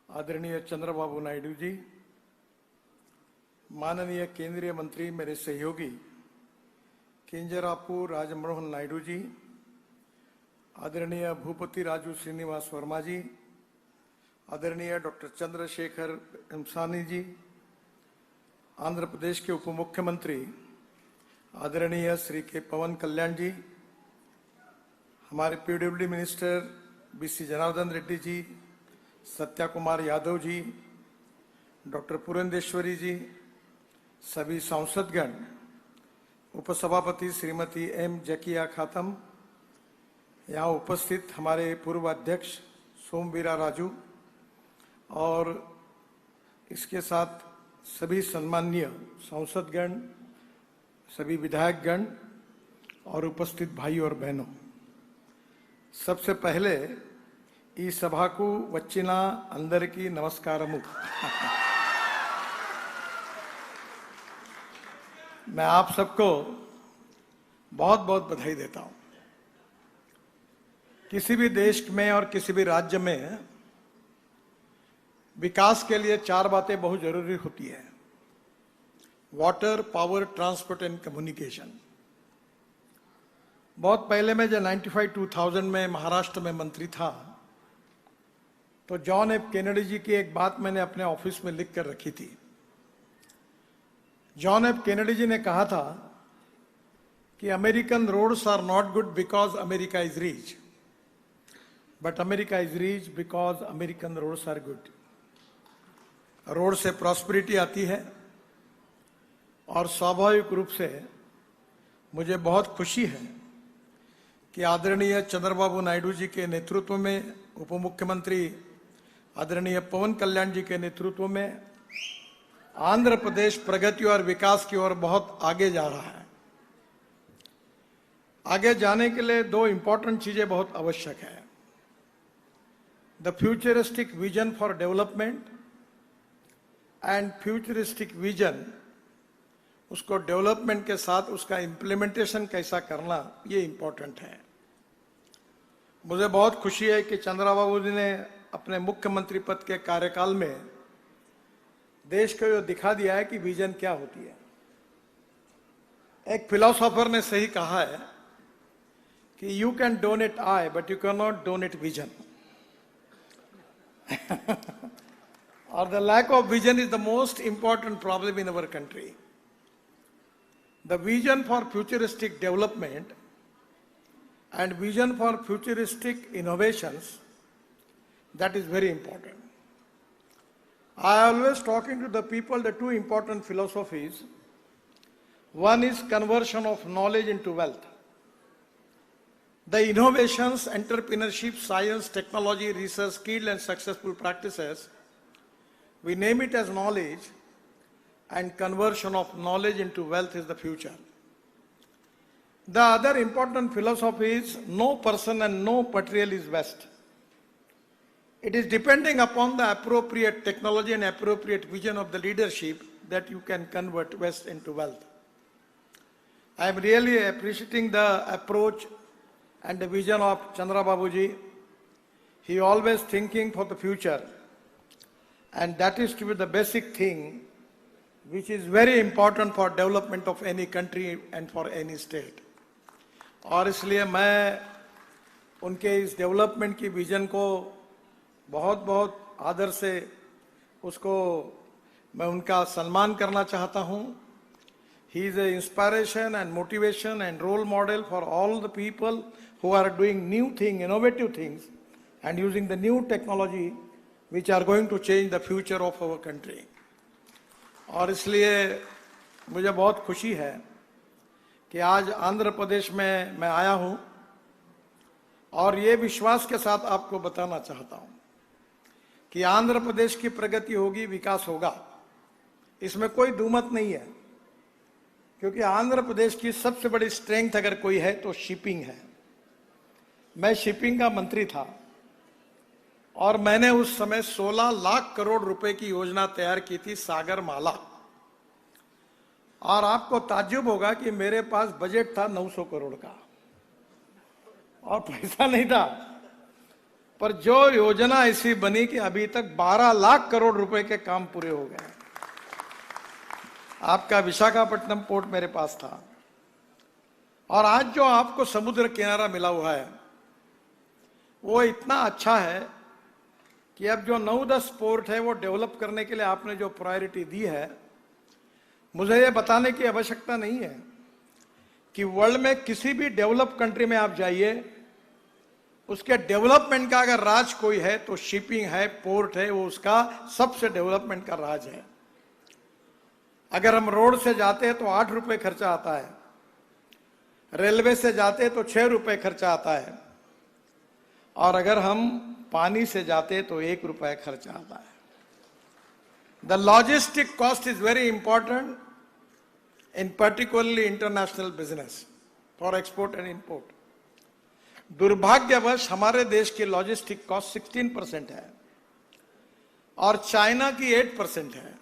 आदरणीय चंद्रबाबू नायडू जी, माननीय केंद्रीय मंत्री मेरे सहयोगी किंजरापू राजमोहन नायडू जी, आदरणीय भूपति राजू श्रीनिवास वर्मा जी, आदरणीय डॉक्टर चंद्रशेखर एमसानी जी, आंध्र प्रदेश के उप मुख्यमंत्री आदरणीय श्री के पवन कल्याण जी, हमारे PWD minister BC Janardhan Reddy ji, Satya Kumar Yadav ji, doctor Purandeswari ji, सभी सांसदगण, उपसभापति श्रीमती एम जकिया खातम, यहाँ उपस्थित हमारे पूर्व अध्यक्ष सोमवीरा राजू और इसके साथ सभी सम्माननीय सांसदगण, सभी विधायकगण और उपस्थित भाई और बहनों, सबसे पहले ఈ సభకు వచ్చిన అందరికీ नमस्कारमु। मैं आप सबको बहुत बहुत बधाई देता हूं। किसी भी देश में और किसी भी राज्य में विकास के लिए चार बातें बहुत जरूरी होती है: water, power, transport and communication. बहुत पहले मैं जब 95-2000 में महाराष्ट्र में मंत्री था तो जॉन एफ कैनेडी जी की एक बात मैंने अपने ऑफिस में लिख कर रखी थी। जॉन एफ कैनेडी जी ने कहा था कि American roads are not good because America is rich, but America is rich because American roads are good. Road से प्रॉस्पेरिटी आती है और स्वाभाविक रूप से मुझे बहुत खुशी है कि आदरणीय चंद्रबाबू नायडू जी के नेतृत्व में, उप मुख्यमंत्री आदरणीय पवन कल्याण जी के नेतृत्व में आंध्र प्रदेश प्रगति और विकास की ओर बहुत आगे जा रहा है। आगे जाने के लिए दो इंपॉर्टेंट चीजें बहुत आवश्यक है: the futuristic vision for development and futuristic vision, उसको डेवलपमेंट के साथ उसका इंप्लीमेंटेशन कैसा करना, ये इंपॉर्टेंट है। मुझे बहुत खुशी है कि चंद्रबाबू जी ने अपने मुख्यमंत्री पद के कार्यकाल में देश को यह दिखा दिया है कि विजन क्या होती है। एक फिलोसोफर ने सही कहा है कि you can donate eye but you can not donate vision. और the lack of vision is the most important problem in our country. The vision for futuristic development and vision for futuristic innovations, that is very important. I always talking to the people the two important philosophies. One is conversion of knowledge into wealth. The innovations, entrepreneurship, science, technology, research, skill and successful practices, we name it as knowledge, and conversion of knowledge into wealth is the future. The other important philosophy is no person and no material is waste. It is depending upon the appropriate technology and appropriate vision of the leadership that you can convert waste into wealth. I am really appreciating the approach and the vision of Chandrababu ji. He always thinking for the future, and that is to be the basic thing which is very important for development of any country and for any state. और इसलिए मैं उनके इस development की vision को बहुत बहुत आदर से उसको मैं उनका सम्मान करना चाहता हूं। He is a inspiration and motivation and role model for all the people who are doing new thing, innovative things and using the new technology which are going to change the future of our country. और इसलिए मुझे बहुत खुशी है कि आज आंध्र प्रदेश में मैं आया हूं और ये विश्वास के साथ आपको बताना चाहता हूं कि आंध्र प्रदेश की प्रगति होगी, विकास होगा, इसमें कोई दुमत नहीं है। क्योंकि आंध्र प्रदेश की सबसे बड़ी स्ट्रेंथ अगर कोई है तो शिपिंग है। मैं शिपिंग का मंत्री था और मैंने उस समय 16 लाख करोड़ रुपए की योजना तैयार की थी, सागर माला। और आपको ताज्जुब होगा कि मेरे पास बजट था 900 करोड़ का और पैसा नहीं था। पर जो योजना ऐसी बनी कि अभी तक 12 लाख करोड़ रुपए के काम पूरे हो गए। आपका विशाखापट्टनम पोर्ट मेरे पास था, और आज जो आपको समुद्र किनारा मिला हुआ है वो इतना अच्छा है कि अब जो 9-10 पोर्ट है वो डेवलप करने के लिए आपने जो प्रायोरिटी दी है, मुझे ये बताने की आवश्यकता नहीं है कि वर्ल्ड में किसी भी डेवलप कंट्री में आप जाइए, उसके डेवलपमेंट का अगर राज कोई है तो शिपिंग है, पोर्ट है, वो उसका सबसे डेवलपमेंट का राज है। अगर हम रोड से जाते हैं तो 8 रुपए खर्चा आता है, रेलवे से जाते हैं तो 6 रुपए खर्चा आता है, और अगर हम पानी से जाते तो 1 रुपए खर्चा आता है। The logistic cost is very important in particularly international business for export and import. दुर्भाग्यवश हमारे देश की लॉजिस्टिक कॉस्ट 16% है और चाइना की 8% है,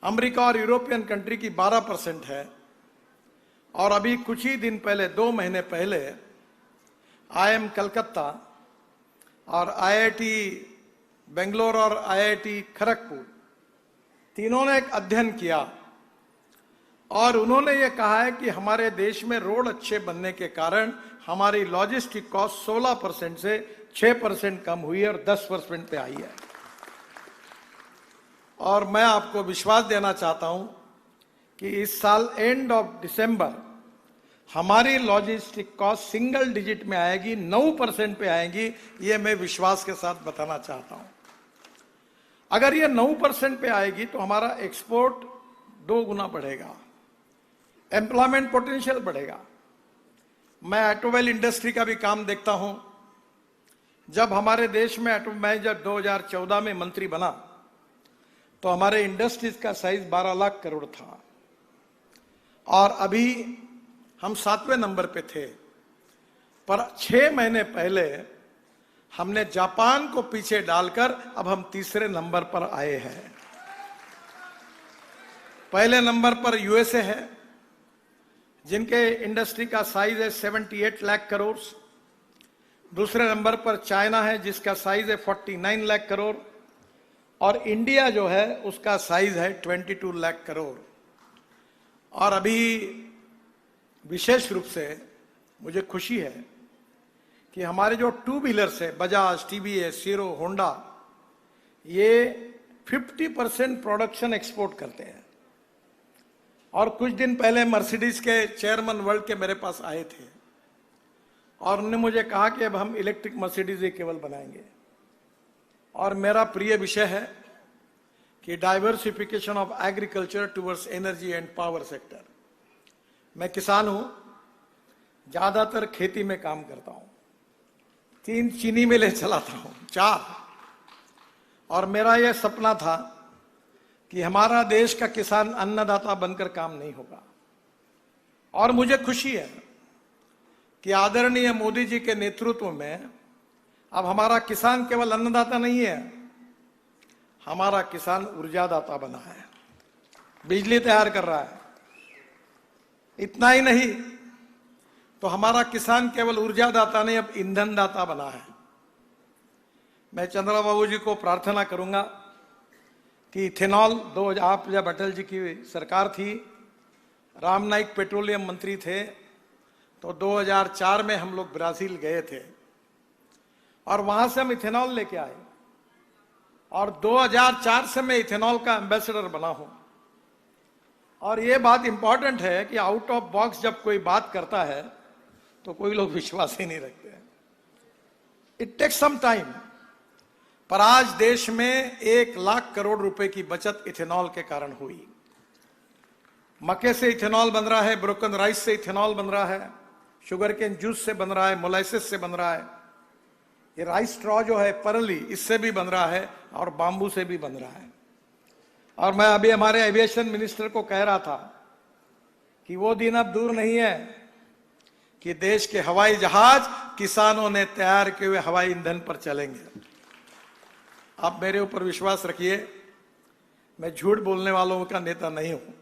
अमेरिका और यूरोपियन कंट्री की 12% है, और अभी कुछ ही दिन पहले, 2 महीने पहले, IIM कलकत्ता और IIT बेंगलोर और IIT खड़गपुर तीनों ने एक अध्ययन किया और उन्होंने ये कहा है कि हमारे देश में रोड अच्छे बनने के कारण हमारी लॉजिस्टिक कॉस्ट 16% से 6% कम हुई है और 10% पे आई है। और मैं आपको विश्वास देना चाहता हूं कि इस साल एंड ऑफ दिसंबर हमारी लॉजिस्टिक कॉस्ट सिंगल डिजिट में आएगी, 9% पे आएगी, ये मैं विश्वास के साथ बताना चाहता हूं। अगर ये 9% पे आएगी तो हमारा एक्सपोर्ट 2 गुना बढ़ेगा, एम्प्लॉयमेंट पोटेंशियल बढ़ेगा। मैं ऑटोमोबाइल इंडस्ट्री का भी काम देखता हूं। जब हमारे देश में मैं जब 2014 में मंत्री बना तो हमारे इंडस्ट्रीज का साइज 12 लाख करोड़ था, और अभी हम 7वें नंबर पे थे। पर 6 महीने पहले हमने जापान को पीछे डालकर अब हम 3रे नंबर पर आए हैं। पहले नंबर पर यूएसए है, जिनके इंडस्ट्री का साइज है 78 लाख करोड़। दूसरे नंबर पर चाइना है, जिसका साइज है 49 लाख करोड़, और इंडिया जो है उसका साइज है 22 लाख करोड़। और अभी विशेष रूप से मुझे खुशी है कि हमारे जो 2 व्हीलर्स है, बजाज, टीवीएस, हीरो, होंडा, ये 50% प्रोडक्शन एक्सपोर्ट करते हैं। और कुछ दिन पहले मर्सिडीज के चेयरमैन वर्ल्ड के मेरे पास आए थे और उन्होंने मुझे कहा कि अब हम इलेक्ट्रिक मर्सिडीज ही केवल बनाएंगे। और मेरा प्रिय विषय है कि diversification of agriculture towards energy and power sector. मैं किसान हूं, ज्यादातर खेती में काम करता हूं, 3 चीनी मिलें चलाता हूं, 4, और मेरा यह सपना था कि हमारा देश का किसान अन्नदाता बनकर काम नहीं होगा। और मुझे खुशी है कि आदरणीय मोदी जी के नेतृत्व में अब हमारा किसान केवल अन्नदाता नहीं है, हमारा किसान ऊर्जादाता बना है, बिजली तैयार कर रहा है। इतना ही नहीं तो हमारा किसान केवल ऊर्जादाता नहीं, अब ईंधन दाता बना है। मैं चंद्रबाबू जी को प्रार्थना करूंगा कि इथेनॉल, आप जब अटल जी की सरकार थी, राम नाईक पेट्रोलियम मंत्री थे, तो 2004 में हम लोग ब्राजील गए थे और वहां से हम इथेनॉल लेके आए, और 2004 से मैं इथेनॉल का एम्बेसडर बना हूं। और ये बात इंपॉर्टेंट है कि आउट ऑफ बॉक्स जब कोई बात करता है तो कोई लोग विश्वास ही नहीं रखते। इट टेक्स सम टाइम, पर आज देश में 1 लाख करोड़ रुपए की बचत इथेनॉल के कारण हुई। मक्के से इथेनॉल बन रहा है, ब्रोकन राइस से इथेनॉल बन रहा है, शुगर केन जूस से बन रहा है, मोलाइसिस से बन रहा है, ये राइस स्ट्रॉ जो है परली, इससे भी बन रहा है, और बांबू से भी बन रहा है। और मैं अभी हमारे एविएशन मिनिस्टर को कह रहा था कि वो दिन अब दूर नहीं है कि देश के हवाई जहाज किसानों ने तैयार किए हुए हवाई ईंधन पर चलेंगे। आप मेरे ऊपर विश्वास रखिए, मैं झूठ बोलने वालों का नेता नहीं हूं।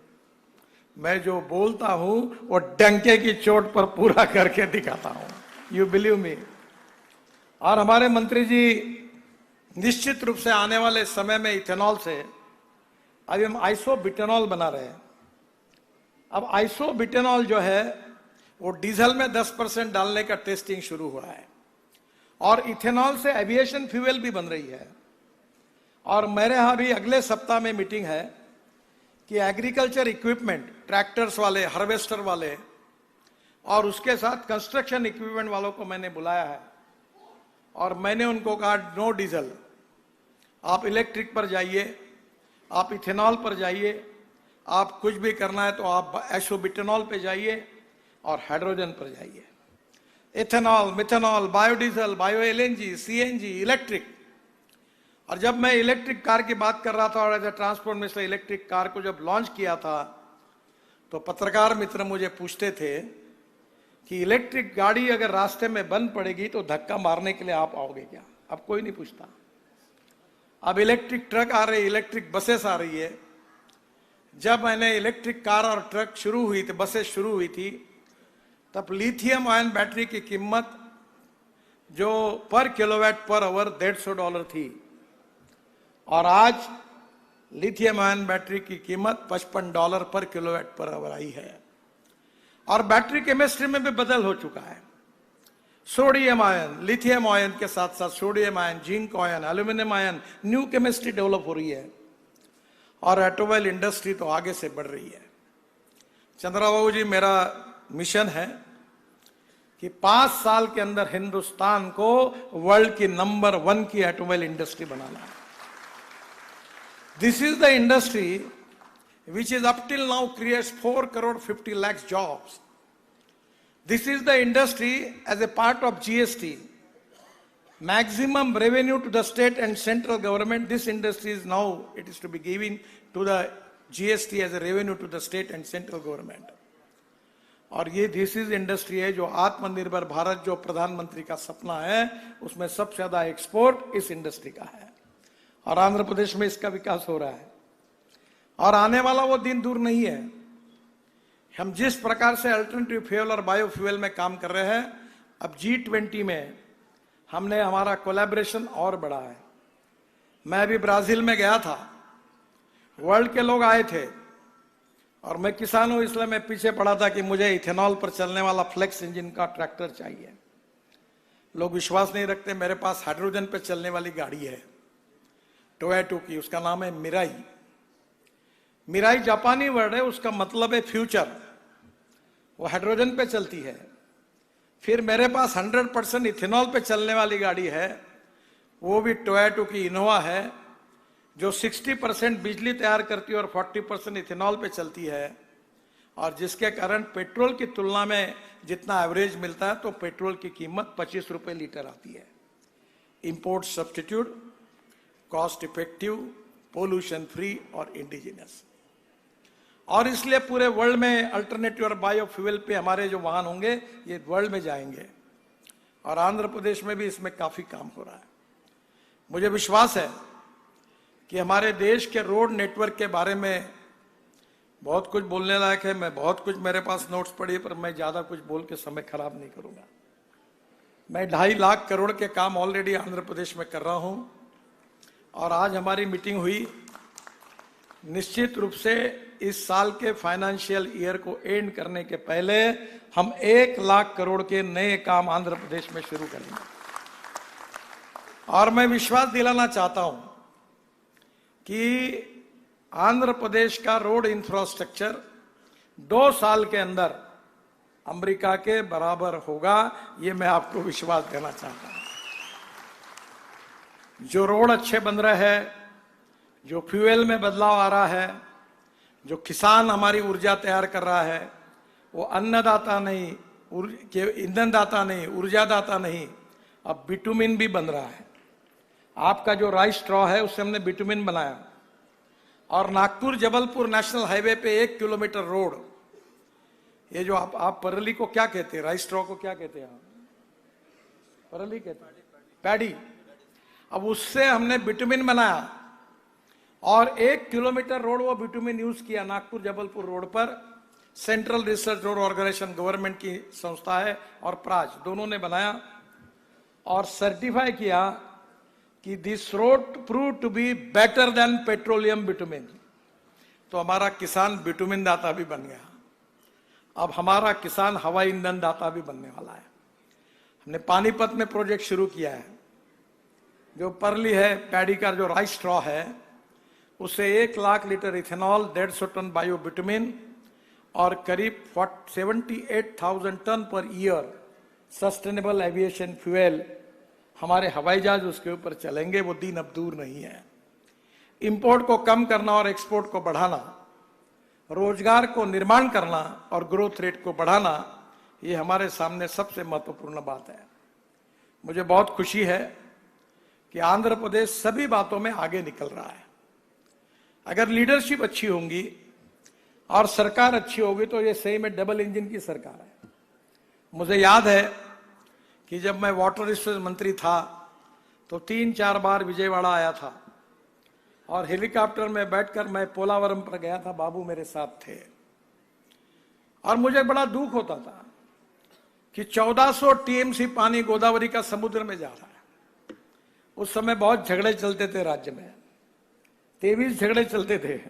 मैं जो बोलता हूं वो डंके की चोट पर पूरा करके दिखाता हूं। You believe me. और हमारे मंत्री जी निश्चित रूप से आने वाले समय में इथेनॉल से अभी हम आइसोब्यूटेनॉल बना रहे हैं। अब आइसोब्यूटेनॉल जो है वो डीजल में 10% डालने का टेस्टिंग शुरू हुआ है और इथेनॉल से एविएशन फ्यूल भी बन रही है। और मेरे यहां भी अगले सप्ताह में मीटिंग है कि एग्रीकल्चर इक्विपमेंट, ट्रैक्टर्स वाले, हार्वेस्टर वाले और उसके साथ कंस्ट्रक्शन इक्विपमेंट वालों को मैंने बुलाया है और मैंने उनको कहा नो डीजल, आप इलेक्ट्रिक पर जाइए, आप इथेनॉल पर जाइए, आप कुछ भी करना है तो आप आइसोब्यूटेनॉल पे जाइए और हाइड्रोजन पर जाइए। Ethanol, methanol, biodiesel, bio LNG, CNG, electric. और जब मैं इलेक्ट्रिक कार की बात कर रहा था और as a transport minister electric car को जब लॉन्च किया था तो पत्रकार मित्र मुझे पूछते थे कि इलेक्ट्रिक गाड़ी अगर रास्ते में बंद पड़ेगी तो धक्का मारने के लिए आप आओगे क्या? अब कोई नहीं पूछता। अब इलेक्ट्रिक ट्रक आ रही, इलेक्ट्रिक बसेस आ रही है। जब मैंने इलेक्ट्रिक कार और ट्रक शुरू हुई थी, बसेस शुरू हुई थी, तब लिथियम आयन बैटरी की कीमत जो पर किलोवाट पर आवर $150 थी और आज लिथियम आयन बैटरी की कीमत $55 पर किलोवाट पर आवर आई है। और बैटरी केमिस्ट्री में भी बदल हो चुका है। सोडियम आयन, लिथियम आयन के साथ साथ sodium ion, zinc ion, aluminium ion, new chemistry develop हो रही है और ऑटोमोबाइल इंडस्ट्री तो आगे से बढ़ रही है। चंद्रबाबू जी, मेरा मिशन है कि 5 साल के अंदर हिंदुस्तान को वर्ल्ड की नंबर 1 की ऑटोमोबाइल इंडस्ट्री बनाना है। This is the industry which is up till now creates 4 crore 50 lakhs jobs. This is the industry as a part of GST. Maximum revenue to the state and central government. This industry is now, it is to be giving to the GST as a revenue to the state and central government. और ये this is industry है जो आत्मनिर्भर भारत जो प्रधानमंत्री का सपना है उसमें सबसे ज्यादा एक्सपोर्ट इस इंडस्ट्री का है और आंध्र प्रदेश में इसका विकास हो रहा है और आने वाला वो दिन दूर नहीं है। हम जिस प्रकार से अल्टरनेटिव फ्यूल और बायोफ्यूल में काम कर रहे हैं, अब G20 में हमने हमारा कोलैबोरेशन और बढ़ा है। मैं अभी ब्राजील में गया था, वर्ल्ड के लोग आए थे और मैं किसान हूं इसलिए मैं पीछे पड़ा था कि मुझे इथेनॉल पर चलने वाला फ्लेक्स इंजन का ट्रैक्टर चाहिए। लोग विश्वास नहीं रखते, मेरे पास हाइड्रोजन पर चलने वाली गाड़ी है टोयोटा की, उसका नाम है मिराई। मिराई जापानी वर्ड है, उसका मतलब है फ्यूचर। वो हाइड्रोजन पे चलती है। फिर मेरे पास 100% इथेनॉल पे चलने वाली गाड़ी है, वो भी टोयोटा की इनोवा है जो 60% बिजली तैयार करती है और 40% इथेनॉल पे चलती है और जिसके कारण पेट्रोल की तुलना में जितना एवरेज मिलता है तो पेट्रोल की कीमत 25 रुपए लीटर आती है। Import substitute, cost effective, pollution free और इंडिजिनस। और इसलिए पूरे वर्ल्ड में अल्टरनेटिव और बायोफ्यूल पे हमारे जो वाहन होंगे ये वर्ल्ड में जाएंगे और आंध्र प्रदेश में भी इसमें काफी काम हो रहा है। मुझे विश्वास है कि हमारे देश के रोड नेटवर्क के बारे में बहुत कुछ बोलने लायक है। मैं बहुत कुछ, मेरे पास नोट्स पड़ी पर मैं ज्यादा कुछ बोल के समय खराब नहीं करूंगा। मैं 2.5 लाख करोड़ के काम ऑलरेडी आंध्र प्रदेश में कर रहा हूं और आज हमारी मीटिंग हुई। निश्चित रूप से इस साल के फाइनेंशियल ईयर को एंड करने के पहले हम 1 लाख करोड़ के नए काम आंध्र प्रदेश में शुरू करेंगे और मैं विश्वास दिलाना चाहता हूं कि आंध्र प्रदेश का रोड इंफ्रास्ट्रक्चर 2 साल के अंदर अमेरिका के बराबर होगा, ये मैं आपको विश्वास देना चाहता हूं। जो रोड अच्छे बन रहे हैं, जो फ्यूल में बदलाव आ रहा है, जो किसान हमारी ऊर्जा तैयार कर रहा है, वो अन्नदाता नहीं, ईंधनदाता नहीं, ऊर्जादाता नहीं, अब बिटुमिन भी बन रहा है। आपका जो राइस स्ट्रॉ है उससे हमने बिटुमिन बनाया और नागपुर जबलपुर नेशनल हाईवे पे 1 किलोमीटर रोड, ये जो आप परली को क्या कहते हैं, राइस स्ट्रॉ को क्या कहते हैं? परली कहते हैं, पैडी। अब उससे हमने बिटुमिन बनाया और 1 किलोमीटर रोड वो बिटुमिन यूज किया नागपुर जबलपुर रोड पर। Central research road organisation government की संस्था है और प्राज दोनों ने बनाया और सर्टिफाई किया कि this road prove to be better than petroleum bitumen, तो हमारा किसान बिटुमिन दाता भी बन गया। अब हमारा किसान हवाई ईंधन दाता भी बनने वाला है। हमने पानीपत में प्रोजेक्ट शुरू किया है, जो परली है, पैडी का जो राइस स्ट्रॉ है, उससे 1 lakh litre ethanol, 150 tonne bio bitumen और करीब 78,000 ton per year sustainable aviation fuel, हमारे हवाई जहाज उसके ऊपर चलेंगे। वो दिन अब दूर नहीं है। इंपोर्ट को कम करना और एक्सपोर्ट को बढ़ाना, रोजगार को निर्माण करना और ग्रोथ रेट को बढ़ाना, ये हमारे सामने सबसे महत्वपूर्ण बात है। मुझे बहुत खुशी है कि आंध्र प्रदेश सभी बातों में आगे निकल रहा है। अगर लीडरशिप अच्छी होगी और सरकार अच्छी होगी तो ये सही में डबल इंजन की सरकार है। मुझे याद है कि जब मैं वाटर रिसोर्स मंत्री था तो 3-4 बार विजयवाड़ा आया था और हेलीकॉप्टर में बैठकर मैं पोलावरम पर गया था, बाबू मेरे साथ थे। और मुझे बड़ा दुख होता था कि 1400 टीएमसी पानी गोदावरी का समुद्र में जा रहा है। उस समय बहुत झगड़े चलते थे राज्य में, 23 झगड़े चलते थे।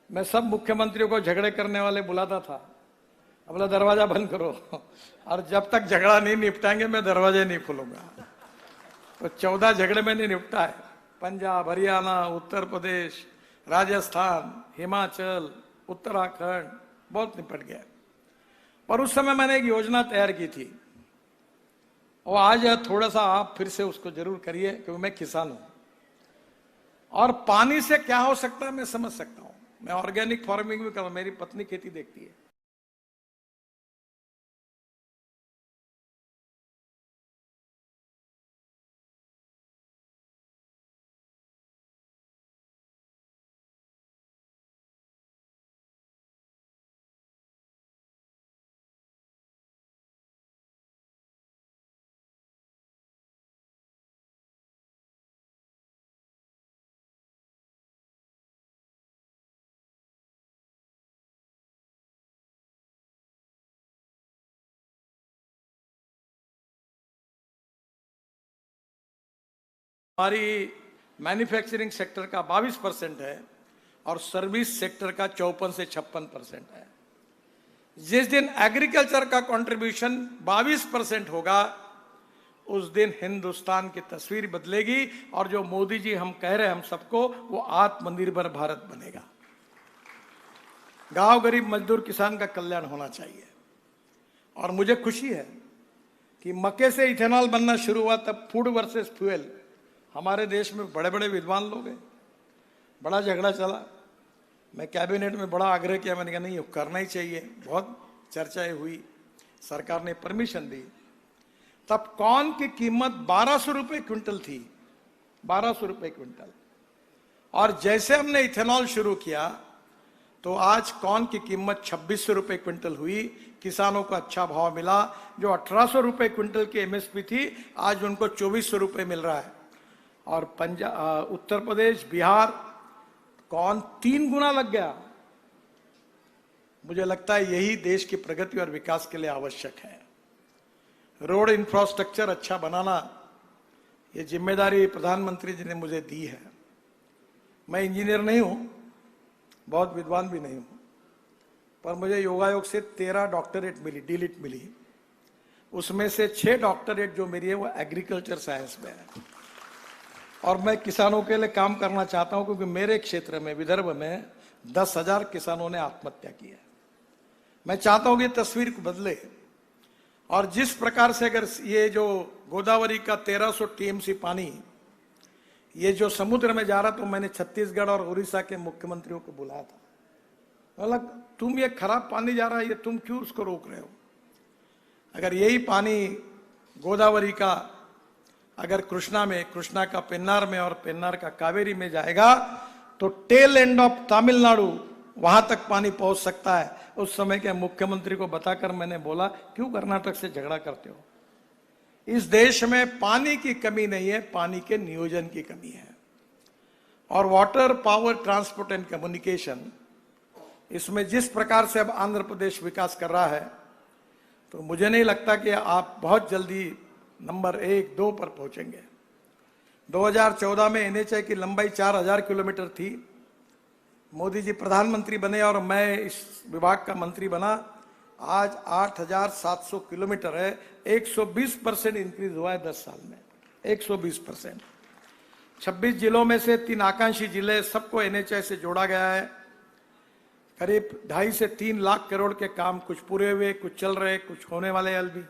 मैं सब मुख्यमंत्रियों को झगड़े करने वाले बुलाता था, बोला दरवाजा बंद करो, और जब तक झगड़ा नहीं निपटाएंगे मैं दरवाजे नहीं खोलूंगा। तो 14 झगड़े में नहीं निपटा है। पंजाब, हरियाणा, उत्तर प्रदेश, राजस्थान, हिमाचल, उत्तराखंड, बहुत निपट गया। पर उस समय मैंने एक योजना तैयार की थी, और आज थोड़ा सा आप फिर से उसको जरूर करिए, क्योंकि मैं किसान हूं और पानी से क्या हो सकता है मैं समझ सकता हूं। मैं ऑर्गेनिक फार्मिंग भी कर रहा हूं, मेरी पत्नी खेती देखती है। हमारी मैन्युफैक्चरिंग सेक्टर का 22% है और सर्विस सेक्टर का 54 से 56% है। जिस दिन एग्रीकल्चर का कंट्रीब्यूशन 22% होगा, उस दिन हिंदुस्तान की तस्वीर बदलेगी और जो मोदी जी हम कह रहे हैं हम सबको, वो आत्मनिर्भर भारत बनेगा। गांव गरीब मजदूर किसान का कल्याण होना चाहिए। और मुझे खुशी है कि मक्के से इथेनॉल बनना शुरू हुआ, तब फूड वर्सेस फ्यूल, हमारे देश में बड़े बड़े विद्वान लोग हैं, बड़ा झगड़ा चला। मैं कैबिनेट में बड़ा आग्रह किया, मैंने कहा नहीं ये करना ही चाहिए। बहुत चर्चाएं हुई, सरकार ने परमिशन दी। तब कॉर्न की कीमत 1200 रुपए क्विंटल थी, 1200 रुपए क्विंटल। और जैसे हमने इथेनॉल शुरू किया तो आज कॉर्न की कीमत 2600 रुपए क्विंटल हुई। किसानों को अच्छा भाव मिला। जो 1800 रुपए क्विंटल की एमएसपी थी, आज उनको 2400 रुपए मिल रहा है। और पंजाब, उत्तर प्रदेश, बिहार, कौन 3 गुना लग गया। मुझे लगता है यही देश की प्रगति और विकास के लिए आवश्यक है। रोड इंफ्रास्ट्रक्चर अच्छा बनाना, ये जिम्मेदारी प्रधानमंत्री जी ने मुझे दी है। मैं इंजीनियर नहीं हूं, बहुत विद्वान भी नहीं हूं, पर मुझे योगायोग से 13 डॉक्टरेट मिली, डीलिट मिली। उसमें से 6 डॉक्टरेट जो मेरी है वो एग्रीकल्चर साइंस में है। और मैं किसानों के लिए काम करना चाहता हूं, क्योंकि मेरे क्षेत्र में, विदर्भ में 10,000 किसानों ने आत्महत्या की है। मैं चाहता हूं कि तस्वीर को बदले। और जिस प्रकार से अगर ये जो गोदावरी का 1300 टीएमसी पानी ये जो समुद्र में जा रहा, तो मैंने छत्तीसगढ़ और उड़ीसा के मुख्यमंत्रियों को बुलाया था। मतलब तुम ये खराब पानी जा रहा है, ये तुम क्यों उसको रोक रहे हो? अगर यही पानी गोदावरी का अगर कृष्णा में, कृष्णा का पेन्नार में और पेन्नार का कावेरी में जाएगा, तो टेल एंड ऑफ तमिलनाडु वहां तक पानी पहुंच सकता है। उस समय के मुख्यमंत्री को बताकर मैंने बोला, क्यों कर्नाटक से झगड़ा करते हो? इस देश में पानी की कमी नहीं है, पानी के नियोजन की कमी है। और water, power, transport and communication, इसमें जिस प्रकार से अब आंध्र प्रदेश विकास कर रहा है, तो मुझे नहीं लगता कि आप बहुत जल्दी नंबर 1, 2 पर पहुंचेंगे। 2014 में एनएचए की लंबाई 4000 किलोमीटर थी। मोदी जी प्रधानमंत्री बने और मैं इस विभाग का मंत्री बना, आज 8700 किलोमीटर है। 120% इंक्रीज हुआ है 10 साल में, 120%। 26 जिलों में से 3 आकांक्षी जिले, सबको एनएचए से जोड़ा गया है। करीब 2.5 से 3 लाख करोड़ के काम कुछ पूरे हुए, कुछ चल रहे, कुछ होने वाले अभी।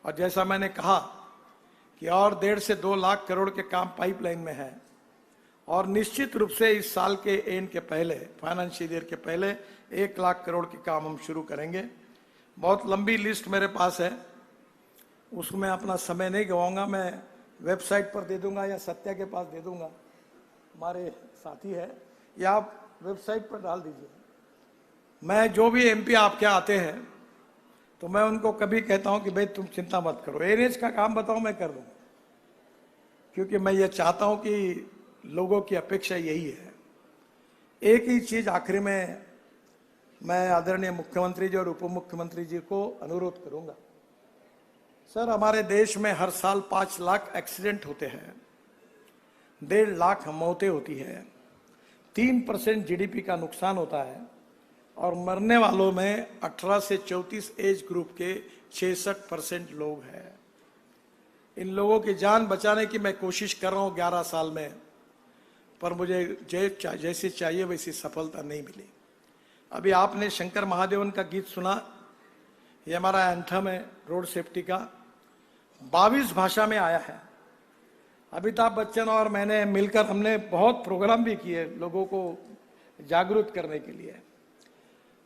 और जैसा मैंने कहा कि और 1.5 से 2 लाख करोड़ के काम पाइपलाइन में है। और निश्चित रूप से इस साल के एंड के पहले, फाइनेंशियल ईयर के पहले 1 लाख करोड़ के काम हम शुरू करेंगे। बहुत लंबी लिस्ट मेरे पास है, उसमें अपना समय नहीं गवाऊंगा। मैं वेबसाइट पर दे दूंगा या सत्या के पास दे दूंगा, हमारे साथी है, या आप वेबसाइट पर डाल दीजिए। मैं जो भी एमपी आपके आते हैं तो मैं उनको कभी कहता हूं कि भाई तुम चिंता मत करो, एनएच का काम बताओ मैं कर दूंगा, क्योंकि मैं ये चाहता हूं कि लोगों की अपेक्षा यही है। एक ही चीज आखिरी में मैं आदरणीय मुख्यमंत्री जी और उप मुख्यमंत्री जी को अनुरोध करूंगा। सर, हमारे देश में हर साल 5 लाख एक्सीडेंट होते हैं, 1.5 लाख मौतें होती है, 3% जीडीपी का नुकसान होता है, और मरने वालों में 18 से 34 एज ग्रुप के 66% लोग हैं। इन लोगों की जान बचाने की मैं कोशिश कर रहा हूं 11 साल में, पर मुझे जैसी चाहिए वैसी सफलता नहीं मिली। अभी आपने शंकर महादेवन का गीत सुना, ये हमारा एंथम है रोड सेफ्टी का, 22 भाषा में आया है। अमिताभ बच्चन और मैंने मिलकर हमने बहुत प्रोग्राम भी किए लोगों को जागरूक करने के लिए।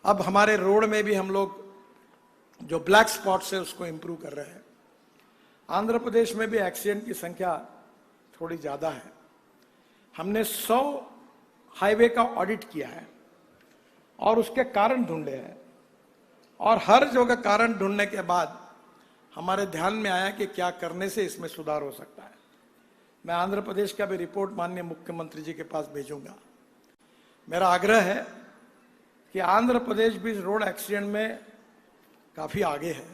अब हमारे रोड में भी हम लोग जो ब्लैक स्पॉट्स है उसको इंप्रूव कर रहे हैं। आंध्र प्रदेश में भी एक्सीडेंट की संख्या थोड़ी ज्यादा है। हमने 100 हाईवे का ऑडिट किया है और उसके कारण ढूंढे हैं, और हर जगह कारण ढूंढने के बाद हमारे ध्यान में आया कि क्या करने से इसमें सुधार हो सकता है। मैं आंध्र प्रदेश का भी रिपोर्ट माननीय मुख्यमंत्री जी के पास भेजूंगा। मेरा आग्रह है कि आंध्र प्रदेश भी रोड एक्सीडेंट में काफी आगे है,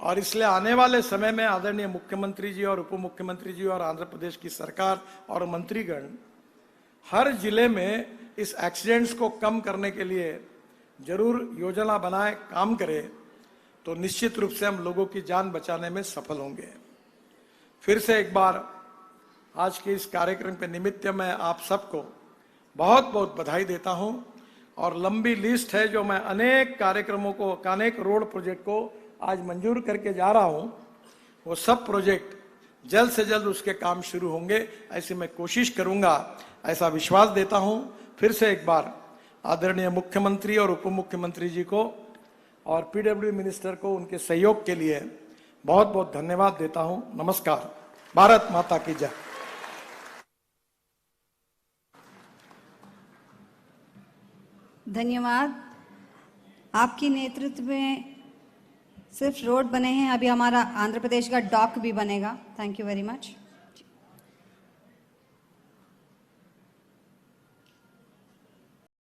और इसलिए आने वाले समय में आदरणीय मुख्यमंत्री जी और उप मुख्यमंत्री जी और आंध्र प्रदेश की सरकार और मंत्रीगण हर जिले में इस एक्सीडेंट्स को कम करने के लिए जरूर योजना बनाए, काम करें, तो निश्चित रूप से हम लोगों की जान बचाने में सफल होंगे। फिर से एक बार आज के इस कार्यक्रम के निमित्त मैं आप सबको बहुत बहुत बधाई देता हूं, और लंबी लिस्ट है जो मैं अनेक कार्यक्रमों को, अनेक रोड प्रोजेक्ट को आज मंजूर करके जा रहा हूं। वो सब प्रोजेक्ट जल्द से जल्द उसके काम शुरू होंगे, ऐसी मैं कोशिश करूंगा, ऐसा विश्वास देता हूं। फिर से एक बार आदरणीय मुख्यमंत्री और उप मुख्यमंत्री जी को और पीडब्ल्यू मिनिस्टर को उनके सहयोग के लिए बहुत बहुत धन्यवाद देता हूं। नमस्कार। भारत माता की जय। धन्यवाद। आपके नेतृत्व में सिर्फ रोड बने हैं, अभी हमारा आंध्र प्रदेश का डॉक भी बनेगा। Thank you very much.